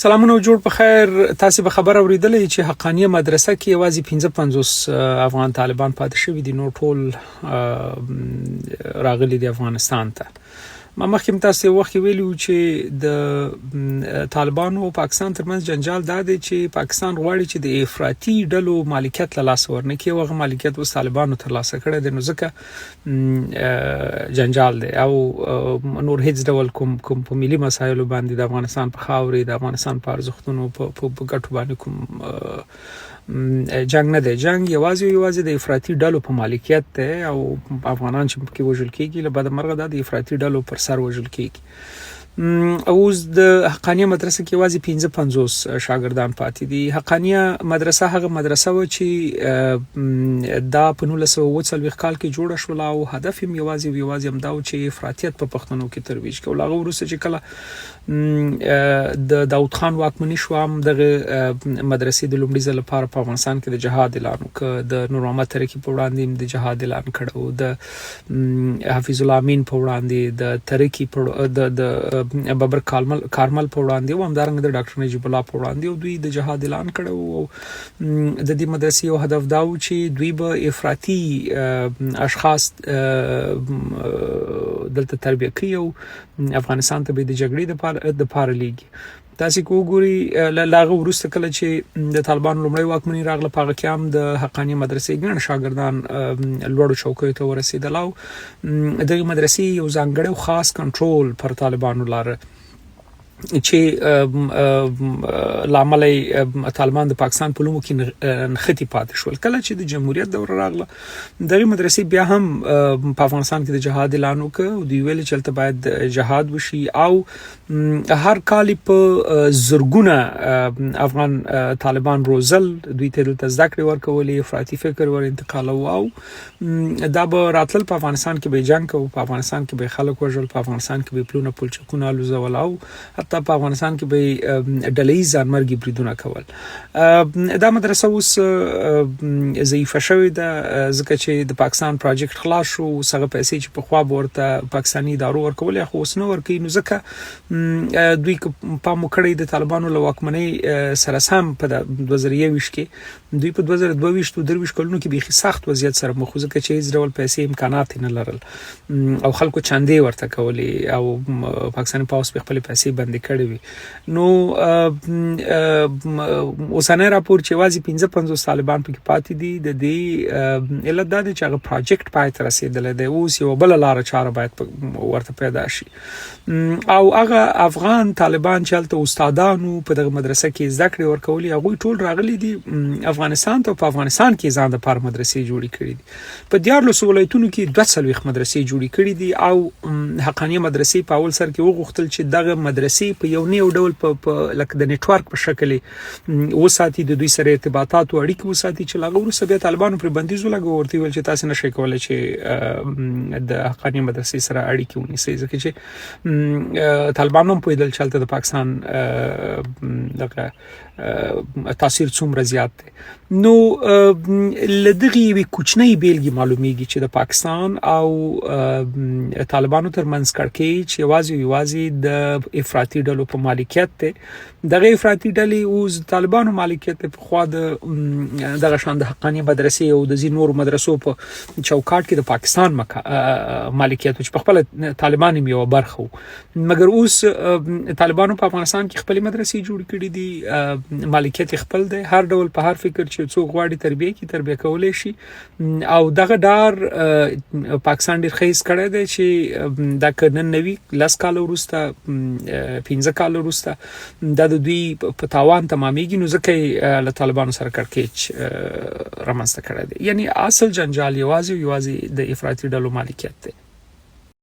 سلامونه جوړ په خیر. تاسو به خبر اوریدلې چې حقانیه مدرسه کې یوازې 55 افغان طالبان پاتې شوي دي، نو ټول راغلي دي افغانستان ته. ما مخکې تاسو وخت ویلو چې د طالبانو او پاکستان ترمنځ جنجال دا دی چې پاکستان غواړي چې د افراطي ډلو مالکیت له لاس ورنکړي، او هغه مالکیت اوس طالبانو تر لاسه کړی دی، نو ځکه جنجال دی او نور هیڅ ډول کوم په ملي مسایلو باندې د افغانستان په خاورې د افغانستان په ارزښتونو په ګټو باندې کوم جنگ نه دی. جنگ یوازې د افراطي ډلو په مالکیت دی، او افغانان چې پکې وژل کېږي له بده مرغه د افراطي ډلو پر سر وژل کېږي. اوس د حقانیه مدرسه کې یوازې 55 شاګردان پاتې دي. حقانیه مدرسه هغه مدرسه و چې دا په 1940 کال کې جوړه شو، او هدف یې یوازې هم دا و چې افراطیت په پښتنو کې ترویج کړي. هغه وروسته چې کله د داود خان واکمني شو، هم دغه مدرسې د لومړي ځل لپاره په افغانستان کې د جهاد اعلان وکړ. د نور محمد ترکی په وړاندې د جهاد اعلان کړو، د حفیظ الله امین په وړاندې، د ترکی د بابر کارمل په وړاندې، او همدارنګه د ډاکټر نجیب الله په وړاندې، او دوی د جهاد اعلان کړو. او د دې مدرسې یو هدف دا و چې دوی به افراطي اشخاص دلته تربیه کوي او افغانستان ته به د جګړې د پاره لیږي. تاسو وګورئ لاغه ورسته کله چې د طالبان لومړی واکمني راغله، په هغه کې هم د حقانیه مدرسې ګڼ شاګردان لوړو چوکیو ته ورسېدل، او دغه مدرسې یو ځانګړی او خاص کنټرول پر طالبانو لاره چې لامل طالبان د پاکستان په لومو کې نښتي پاتې شول. کله چې د جمهوریت دوره راغله، دغه مدرسې بیا هم په افغانستان کې د جهاد اعلان وکړ، او دوی ویل چې تل باید جهاد وشي، او هر کال په زرګونه افغان طالبان روزل، دوی ته د زده کړې ورکولې، افراطي فکر ور انتقالو، او دا به راتل په افغانستان کې به جنگ کوي، په افغانستان کې به خلک وژل، په افغانستان کې به پلونه پلچکونه الوزول، او حتی په افغانستان کې به ډله‌ییز ځانمرګي بریدونه کول. دا مدرسه اوس ضعیفه شوې ده، ځکه چې د پاکستان پروجیکټ خلاص شو. هغه پیسې چې په خوا ورته پاکستاني ادارو ورکول، خو اوس نه ورکوي، نو ځکه دوی په موکړې د طالبانو له واکمنۍ سره سم په 2021 کې دوی په 2022 کلونو کې بيخي سخت وضعیت سره مخ، ځکه چې هیڅ ډول پیسې امکانات نه لرل، او خلکو چاندې ورته کولې، او پاکستاني پاوس په خپل پیسې باندې کړې وي. نو اوسنۍ راپور چې یوازې 55 طالبان پکې پاتې دي، د دې علت دا دی چې هغه پروجیکټ پای ته رسیدلی دی. اوس یو بل لار چاره باید ورته پیدا شي، او هغه افغان طالبان چې هلته استادانو په دغه مدرسه کې زده کړې ورکولې، هغه ټول راغلي دي افغانستان ته، په افغانستان کې ځان د پاره مدرسې جوړې کړې دي. په 14 ولایتونو کې 240 مدرسې جوړې کړې دي، او حقانیه مدرسې په اول سر کې وغوښتل چې دغه مدرسې په یو نه ډول په لکه د نتورک په شکل وساتي، د دوی سره ارتباطات او اړیکې وساتي، چې لاغه ورسره بیا طالبانو پر بندیز ولګو، ورته ویل چې تاسو نشئ کولای چې د حقانیه مدرسې سره اړیکې ونیسئ، ځکه چې طالبانو په دل چلته د پاکستان دغه تاثیر څومره زیات دی. نو لدغه وی کوچنی بیلګي معلومیږي چې د پاکستان او طالبانو ترمنځ کړکېچ یوازې د افراطي ډلو په مالکیت دی. دغه افراطي ډلې او طالبانو مالکیت په خوا دغه شان د حقانیه مدرسې او د نور مدرسو په چوکاټ کې د پاکستان مالکیت چې په خپل طالبان یو برخه، مګر اوس طالبانو په افغانستان کې خپل مدرسې جوړ کړې دي، مالکیت خپل دی، هر ډول په هر فکر چې څوک غواړي تربیه کولای شي. او دغه ډار پاکستان ډیر خیس کړی دی چې دا کنن نوي 10 کال وروسته 15 کال وروسته د دوی په تاوان تمامېږي، نو ځکه له طالبانو سره کړکېچ رامنځته کړی دی. یعنی اصل جنجال یوازې د افراطي ډلو مالکیت دی.